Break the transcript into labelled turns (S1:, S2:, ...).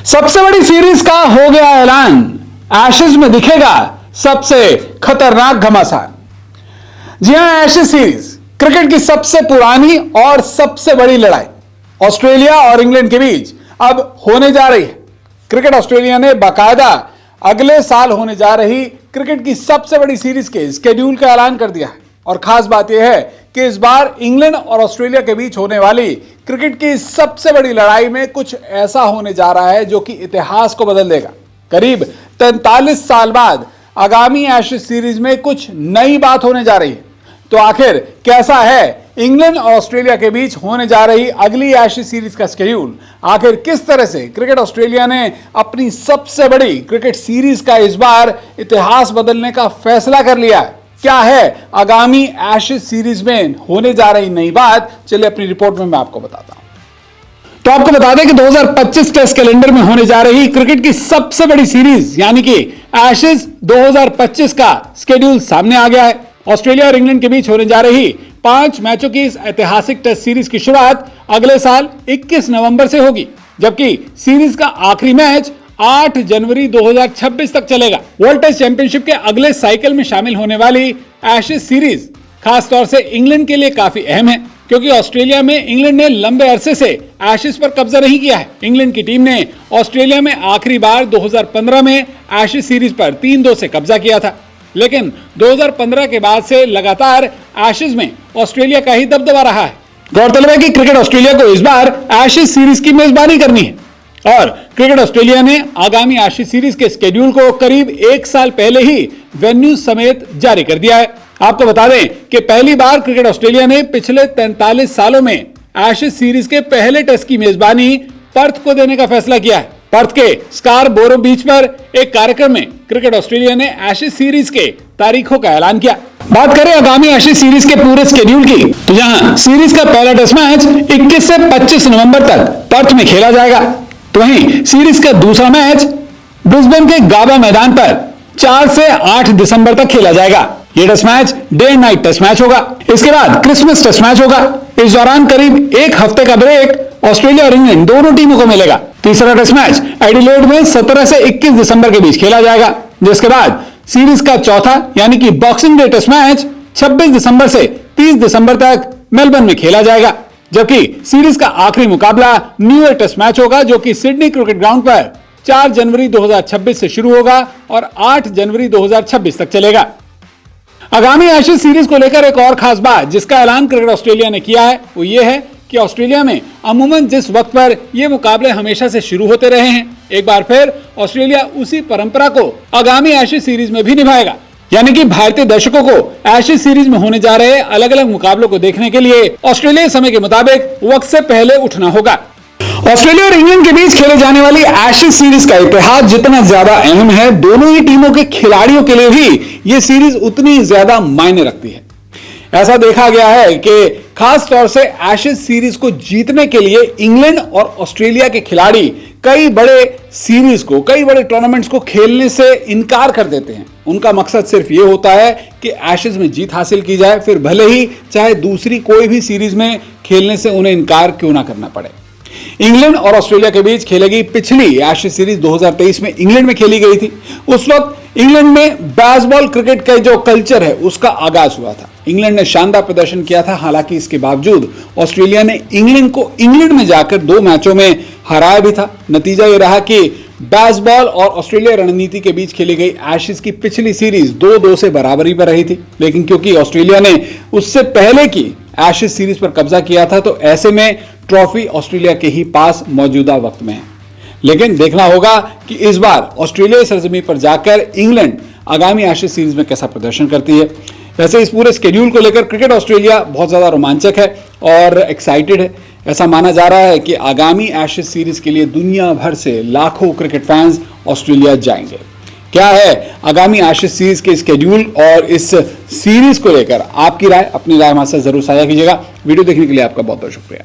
S1: सबसे बड़ी सीरीज का हो गया ऐलान, एशेज में दिखेगा सबसे खतरनाक घमासान। जी हां, एशेज सीरीज क्रिकेट की सबसे पुरानी और सबसे बड़ी लड़ाई ऑस्ट्रेलिया और इंग्लैंड के बीच अब होने जा रही है। क्रिकेट ऑस्ट्रेलिया ने बाकायदा अगले साल होने जा रही क्रिकेट की सबसे बड़ी सीरीज के स्केड्यूल का ऐलान कर दिया है। और खास बात यह है कि इस बार इंग्लैंड और ऑस्ट्रेलिया के बीच होने वाली क्रिकेट की सबसे बड़ी लड़ाई में कुछ ऐसा होने जा रहा है जो कि इतिहास को बदल देगा। करीब 43 साल बाद आगामी एशेज सीरीज में कुछ नई बात होने जा रही है। तो आखिर कैसा है इंग्लैंड और ऑस्ट्रेलिया के बीच होने जा रही अगली एशेज सीरीज का शेड्यूल? आखिर किस तरह से क्रिकेट ऑस्ट्रेलिया ने अपनी सबसे बड़ी क्रिकेट सीरीज का इस बार इतिहास बदलने का फैसला कर लिया है? क्या है आगामी एशेज सीरीज में होने जा रही नई बात? चलिए अपनी रिपोर्ट में मैं आपको बताता हूं। तो आपको बता दें कि 2025 टेस्ट कैलेंडर में होने जा रही क्रिकेट की सबसे बड़ी सीरीज यानी कि एशेज 2025 का शेड्यूल सामने आ गया है। ऑस्ट्रेलिया और इंग्लैंड के बीच होने जा रही 5 मैचों की इस ऐतिहासिक टेस्ट सीरीज की शुरुआत अगले साल 21 नवंबर से होगी, जबकि सीरीज का आखिरी मैच 8 जनवरी 2026 तक चलेगा। वर्ल्ड टेस्ट चैंपियनशिप के अगले साइकिल में शामिल होने वाली एशेज सीरीज खासतौर से इंग्लैंड के लिए काफी अहम है, क्योंकि ऑस्ट्रेलिया में इंग्लैंड ने लंबे अरसे से एशेज पर कब्जा नहीं किया है। इंग्लैंड की टीम ने ऑस्ट्रेलिया में आखिरी बार 2015 में एशेज सीरीज पर 3-2 से कब्जा किया था, लेकिन 2015 के बाद से लगातार एशेज में ऑस्ट्रेलिया का ही दबदबा रहा है। गौरतलब है कि क्रिकेट ऑस्ट्रेलिया को इस बार एशेज सीरीज की मेजबानी करनी है और क्रिकेट ऑस्ट्रेलिया ने आगामी एशेज सीरीज के शेड्यूल को करीब 1 साल पहले ही वेन्यू समेत जारी कर दिया है। आपको बता दें कि पहली बार क्रिकेट ऑस्ट्रेलिया ने पिछले 43 सालों में एशेज सीरीज के पहले टेस्ट की मेजबानी पर्थ को देने का फैसला किया है। पर्थ के स्कारबोरो बीच पर एक कार्यक्रम में क्रिकेट ऑस्ट्रेलिया ने एशेज सीरीज के तारीखों का ऐलान किया। बात करें आगामी एशेज सीरीज के पूरे शेड्यूल की, तो यहाँ सीरीज का पहला टेस्ट मैच 21 से 25 नवंबर तक पर्थ में खेला जाएगा। तो वहीं सीरीज का दूसरा मैच ब्रिस्बेन के गाबा मैदान पर 4 से 8 दिसंबर तक खेला जाएगा। यह test match day and night test match होगा। इसके बाद क्रिसमस टेस्ट मैच होगा। इस दौरान करीब 1 हफ्ते का ब्रेक ऑस्ट्रेलिया और इंग्लैंड दोनों टीमों को मिलेगा। तीसरा टेस्ट मैच एडिलेड में 17 से 21 दिसंबर के बीच खेला जाएगा, जिसके बाद सीरीज का चौथा यानी कि बॉक्सिंग डे टेस्ट मैच 26 दिसंबर से 30 दिसंबर तक मेलबर्न में खेला जाएगा, जबकि सीरीज का आखिरी मुकाबला न्यू ईयर टेस्ट मैच होगा जो कि सिडनी क्रिकेट ग्राउंड पर 4 जनवरी 2026 से शुरू होगा और 8 जनवरी 2026 तक चलेगा। आगामी एशेज सीरीज को लेकर एक और खास बात जिसका ऐलान क्रिकेट ऑस्ट्रेलिया ने किया है वो ये है कि ऑस्ट्रेलिया में अमूमन जिस वक्त पर ये मुकाबले हमेशा से शुरू होते रहे हैं, एक बार फिर ऑस्ट्रेलिया उसी परंपरा को आगामी एशेज सीरीज में भी निभाएगा। यानी कि भारतीय दर्शकों को एशेज सीरीज में होने जा रहे अलग अलग मुकाबलों को देखने के लिए ऑस्ट्रेलिया समय के मुताबिक वक्त से पहले उठना होगा। ऑस्ट्रेलिया और इंग्लैंड के बीच खेले जाने वाली एशेज सीरीज का इतिहास जितना ज्यादा अहम है, दोनों ही टीमों के खिलाड़ियों के लिए भी यह सीरीज उतनी ज्यादा मायने रखती है। ऐसा देखा गया है कि खास तौर से एशेज सीरीज को जीतने के लिए इंग्लैंड और ऑस्ट्रेलिया के खिलाड़ी कई बड़े सीरीज को, कई बड़े टूर्नामेंट्स को खेलने से इनकार कर देते हैं। उनका मकसद सिर्फ ये होता है कि एशेज में जीत हासिल की जाए, फिर भले ही चाहे दूसरी कोई भी सीरीज में खेलने से उन्हें इनकार क्यों ना करना पड़े। इंग्लैंड और ऑस्ट्रेलिया के बीच खेली गई पिछली एशेज सीरीज 2023 में इंग्लैंड में खेली गई थी। उस वक्त इंग्लैंड में बेसबॉल क्रिकेट का जो कल्चर है उसका आगाज हुआ था। इंग्लैंड ने शानदार प्रदर्शन किया था, हालांकि इसके बावजूद ऑस्ट्रेलिया ने इंग्लैंड को इंग्लैंड में जाकर 2 मैचों में हराया भी था। नतीजा यह रहा कि बेसबॉल और ऑस्ट्रेलिया रणनीति के बीच खेली गई एशेज की पिछली सीरीज 2-2 से बराबरी पर रही थी, लेकिन क्योंकि ऑस्ट्रेलिया ने उससे पहले की एशेज सीरीज पर कब्जा किया था तो ऐसे में ट्रॉफी ऑस्ट्रेलिया के ही पास मौजूदा वक्त में है। लेकिन देखना होगा कि इस बार ऑस्ट्रेलिया सरजमीन पर जाकर इंग्लैंड आगामी एशेज सीरीज में कैसा प्रदर्शन करती है। वैसे इस पूरे शेड्यूल को लेकर क्रिकेट ऑस्ट्रेलिया बहुत ज्यादा रोमांचक है और एक्साइटेड है। ऐसा माना जा रहा है कि आगामी एशेज सीरीज के लिए दुनिया भर से लाखों क्रिकेट फैंस ऑस्ट्रेलिया जाएंगे। क्या है आगामी एशेज सीरीज के शेड्यूल और इस सीरीज को लेकर आपकी राय, अपनी राय हमारे साथ जरूर साझा कीजिएगा। वीडियो देखने के लिए आपका बहुत बहुत शुक्रिया।